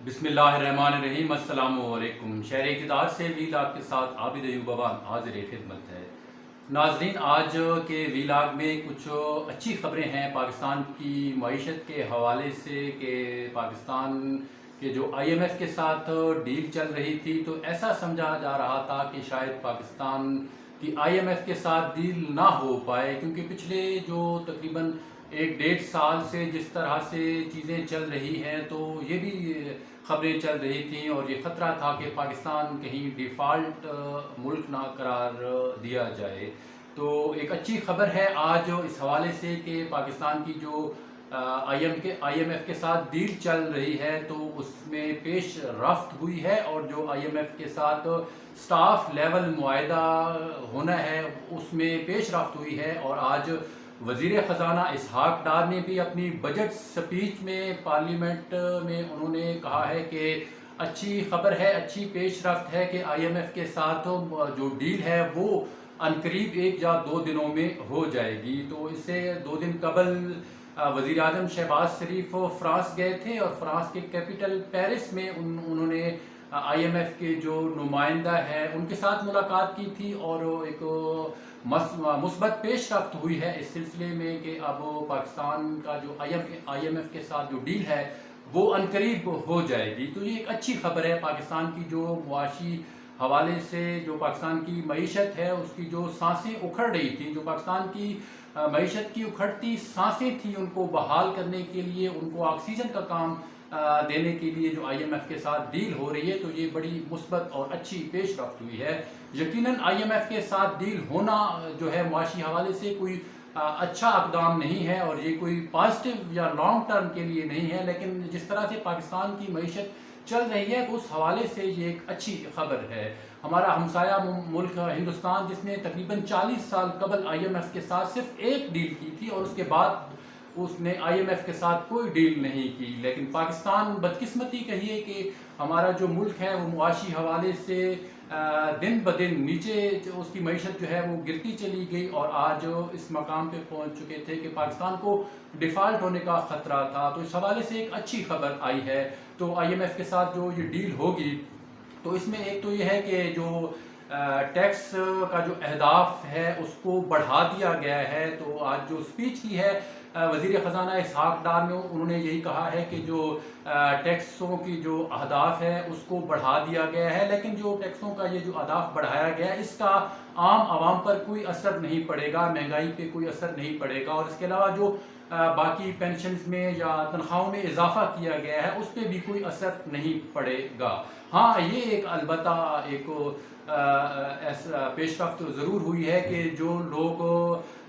बिस्मिल्लाहिर्रहमानिर्रहीम। अस्सलाम वालेकुम। शहर इक़्तिदार से वीलाग के साथ आबिद अयूब बवान हाजिर खिदमत है। नाजरीन, आज के वीलाग में कुछ अच्छी खबरें हैं पाकिस्तान की मईशत के हवाले से कि पाकिस्तान के जो IMF के साथ डील चल रही थी, तो ऐसा समझा जा रहा था कि शायद पाकिस्तान की IMF के साथ डील ना हो पाए, क्योंकि पिछले जो तकरीबन 1 डेढ़ साल से जिस तरह से चीज़ें चल रही हैं, तो ये भी खबरें चल रही थी और ये ख़तरा था कि पाकिस्तान कहीं डिफ़ॉल्ट मुल्क ना करार दिया जाए। तो एक अच्छी खबर है आज इस हवाले से कि पाकिस्तान की जो IMF के साथ डील चल रही है, तो उसमें पेश रफ्त हुई है और जो IMF के साथ स्टाफ लेवल मुआहदा होना है उसमें पेश रफ्त हुई है। और आज वज़ीर ख़जाना इसहाक डार ने भी अपनी बजट स्पीच में पार्लियामेंट में उन्होंने कहा है कि अच्छी खबर है, अच्छी पेश रफ्त है कि IMF के साथ जो डील है वो अनकरीब 1 या 2 दिनों में हो जाएगी। तो इससे 2 दिन कबल वज़ीर आज़म शहबाज शरीफ फ्रांस गए थे और फ्रांस के कैपिटल पेरिस में उन्होंने IMF के जो नुमाइंदा है उनके साथ मुलाकात की थी और एक मुस्बत पेश रफ्त हुई है इस सिलसिले में कि अब पाकिस्तान का जो IMF के साथ जो डील है वो अनकरीब हो जाएगी। तो ये एक अच्छी खबर है पाकिस्तान की जो मुआशी हवाले से, जो पाकिस्तान की मईशत है उसकी जो सांसें उखड़ रही थी, जो पाकिस्तान की मईशत की उखड़ती सांसें थी, उनको बहाल करने के लिए, उनको ऑक्सीजन का काम देने के लिए जो IMF के साथ डील हो रही है, तो ये बड़ी मुस्बत और अच्छी पेश रफ्त हुई है। यकीनन IMF के साथ डील होना जो है मुआशी हवाले से कोई अच्छा इक़दाम नहीं है और ये कोई पॉजिटिव या लॉन्ग टर्म के लिए नहीं है, लेकिन जिस तरह से पाकिस्तान की मईशत चल रही है उस हवाले से ये एक अच्छी खबर है। हमारा हमसाया मुल्क हिंदुस्तान, जिसने तकरीबन 40 साल कबल IMF के साथ सिर्फ एक डील की थी और उसके बाद उसने IMF के साथ कोई डील नहीं की, लेकिन पाकिस्तान बदकिस्मती कहिए कि हमारा जो मुल्क है वो मुआशी हवाले से दिन ब दिन नीचे उसकी मईशत जो है वो गिरती चली गई और आज इस मकाम पे पहुंच चुके थे कि पाकिस्तान को डिफ़ॉल्ट होने का ख़तरा था। तो इस हवाले से एक अच्छी खबर आई है। तो IMF के साथ जो ये डील होगी, तो इसमें एक तो ये है कि जो टैक्स का जो अहदाफ है उसको बढ़ा दिया गया है। तो आज जो स्पीच की है वज़ीर ख़जाना इसहाक डार ने, उन्होंने यही कहा है कि जो टैक्सों की जो अहदाफ है उसको बढ़ा दिया गया है, लेकिन जो टैक्सों का ये जो अहदाफ बढ़ाया गया है इसका आम आवाम पर कोई असर नहीं पड़ेगा, महंगाई पे कोई असर नहीं पड़ेगा। और इसके अलावा जो बाकी पेंशन्स में या तनख्वाहों में इजाफा किया गया है उस पर भी कोई असर नहीं पड़ेगा। हाँ, ये एक अलबत्ता एक ऐसा पेशरफ्त ज़रूर हुई है कि जो लोग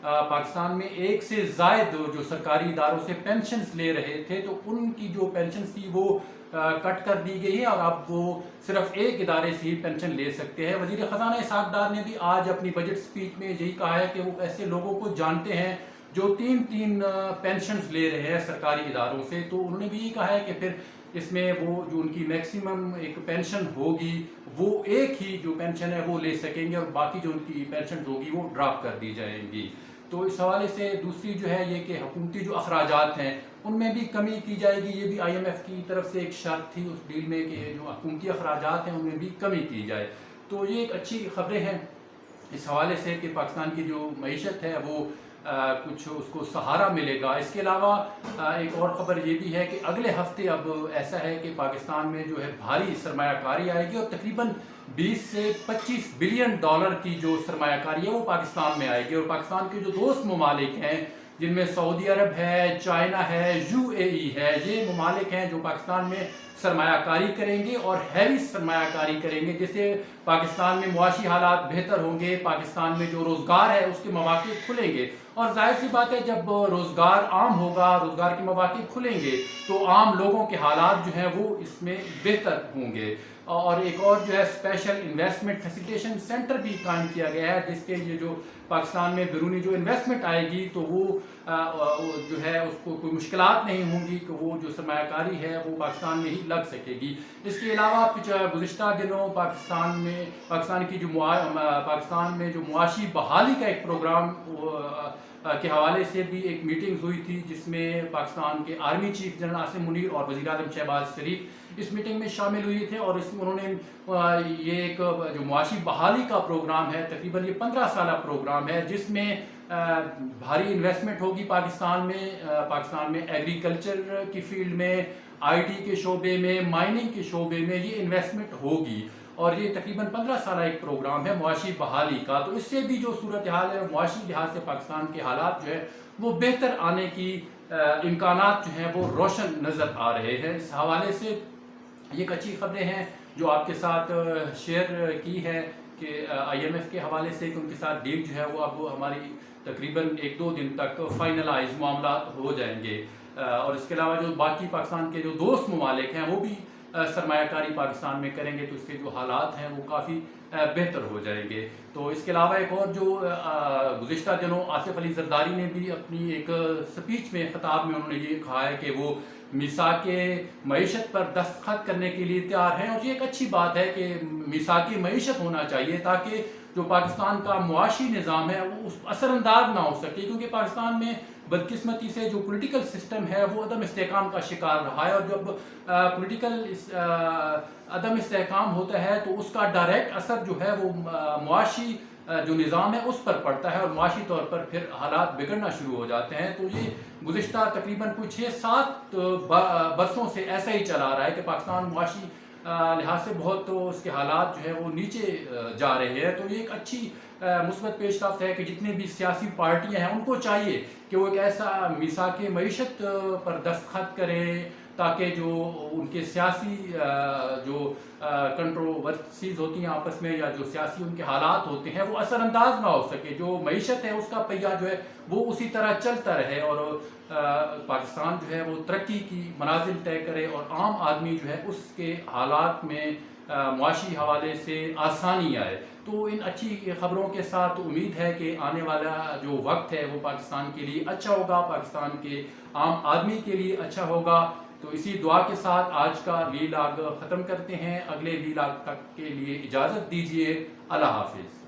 पाकिस्तान में एक से ज़ायद जो सरकारी इदारों से पेंशन्स ले रहे थे, तो उनकी जो पेंशन्स थी वो कट कर दी गई है और अब वो सिर्फ एक इदारे से ही पेंशन ले सकते हैं। वज़ीर ख़जाना इसहाक डार ने भी आज अपनी बजट स्पीच में यही कहा है कि वो ऐसे लोगों को जानते हैं जो 3-3 पेंशन्स ले रहे हैं सरकारी इदारों से। तो उन्होंने भी यही कहा है कि फिर इसमें वो जो उनकी मैक्सिमम एक पेंशन होगी वो एक ही जो पेंशन है वो ले सकेंगे और बाकी जो उनकी पेंशन होगी वो ड्रॉप कर दी जाएंगी। तो इस हवाले से दूसरी जो है ये कि हुकूमती जो अखराजात हैं उनमें भी कमी की जाएगी। ये भी IMF की तरफ से एक शर्त थी उस डील में कि जो हुकूमती अखराजात हैं उनमें भी कमी की जाए। तो ये एक अच्छी खबरें हैं इस हवाले से कि पाकिस्तान की जो मईशत है वो कुछ उसको सहारा मिलेगा। इसके अलावा एक और ख़बर ये भी है कि अगले हफ्ते अब ऐसा है कि पाकिस्तान में जो है भारी सरमायाकारी आएगी और तकरीबन 20 से 25 बिलियन डॉलर की जो सरमायाकारी है वो पाकिस्तान में आएगी। और पाकिस्तान के जो दोस्त ममालिक हैं जिनमें सऊदी अरब है, चाइना है, UAE है, ये ममालिक हैं जो पाकिस्तान में सरमायाकारी करेंगे और हैवी सरमायाकारी करेंगे, जिससे पाकिस्तान में मुआशी हालात बेहतर होंगे, पाकिस्तान में जो रोज़गार है उसके मौक़े खुलेंगे। और जाहिर सी बात है जब रोज़गार आम होगा, रोज़गार के मौक़े खुलेंगे तो आम लोगों के हालात जो हैं वो इसमें बेहतर होंगे। और एक और जो है स्पेशल इन्वेस्टमेंट फैसिलिटेशन सेंटर भी कायम किया गया है, जिसके ये जो पाकिस्तान में बैरूनी जो इन्वेस्टमेंट आएगी तो वो जो है उसको कोई मुश्किलात नहीं होंगी कि वो जो सरमायाकारी है वो पाकिस्तान में ही लग सकेगी। इसके अलावा गुज़िश्ता दिनों पाकिस्तान में जो मुआशी बहाली का एक प्रोग्राम के हवाले से भी एक मीटिंग हुई थी, जिसमें पाकिस्तान के army chief general Asim Munir और वज़ीर आज़म शहबाज शरीफ इस मीटिंग में शामिल हुए थे। और इसमें उन्होंने ये एक जो मुआशी बहाली का प्रोग्राम है, तकरीबन ये 15 साला प्रोग्राम है, जिसमें भारी इन्वेस्टमेंट होगी पाकिस्तान में एग्रीकल्चर की फील्ड में, IT के शोबे में, माइनिंग के शोबे में ये इन्वेस्टमेंट होगी। और ये तकरीबन 15 साल एक प्रोग्राम है मुआशी बहाली का। तो इससे भी जो सूरत हाल है मुआशी लिहाज से पाकिस्तान के हालात जो है वो बेहतर आने की इम्कानात जो हैं वो रोशन नज़र आ रहे हैं। इस हवाले से ये एक अच्छी खबरें हैं जो आपके साथ शेयर की है कि IMF के हवाले से उनके साथ डील जो है वो अब हमारी तकरीबन 1-2 दिन तक फाइनलाइज मामला हो जाएंगे। और इसके अलावा जो बाकी पाकिस्तान के जो दोस्त ममालिक हैं वो भी सरमायाकारी पाकिस्तान में करेंगे, तो इसके जो हालात हैं वो काफ़ी बेहतर हो जाएंगे। तो इसके अलावा एक और जो गुज़िश्ता दिनों आसिफ अली ज़रदारी ने भी अपनी एक स्पीच में ख़िताब में उन्होंने ये कहा है कि वो मीसाके मईशत पर दस्तखत करने के लिए तैयार हैं। और ये एक अच्छी बात है कि मीसाकी मईशत होना चाहिए ताकि जो पाकिस्तान का मुआशी निज़ाम है वो असरअंदाज ना हो सके, क्योंकि पाकिस्तान में बदकिस्मती से जो पॉलिटिकल सिस्टम है वो अदम इस्तेहकाम का शिकार रहा है। और जब पॉलिटिकल अदम इस्तेहकाम होता है तो उसका डायरेक्ट असर जो है वो मुआशी जो निज़ाम है उस पर पड़ता है और मुआशी तौर पर फिर हालात बिगड़ना शुरू हो जाते हैं। तो ये गुज़िश्ता तकरीबन कुछ 6-7 बरसों से ऐसा ही चला रहा है कि पाकिस्तान मुआशी लिहाज से बहुत तो उसके हालात जो है वो नीचे जा रहे हैं। तो ये एक अच्छी मुस्बत पेशरफ्त है कि जितनी भी सियासी पार्टियां हैं उनको चाहिए कि वो एक ऐसा मीसाके मईशत पर दस्तखत करें ताकि जो उनके सियासी जो कंट्रोवर्सीज होती हैं आपस में या जो सियासी उनके हालात होते हैं वो असरअंदाज ना हो सके, जो मईशत है उसका पहिया जो है वो उसी तरह चलता रहे और पाकिस्तान जो है वो तरक्की की मनाजिल तय करे और आम आदमी जो है उसके हालात में मुआशी हवाले से आसानी आए। तो इन अच्छी खबरों के साथ उम्मीद है कि आने वाला जो वक्त है वो पाकिस्तान के लिए अच्छा होगा, पाकिस्तान के आम आदमी के लिए अच्छा होगा। तो इसी दुआ के साथ आज का वीलॉग ख़त्म करते हैं। अगले वीलॉग तक के लिए इजाज़त दीजिए। अल्लाह हाफिज़।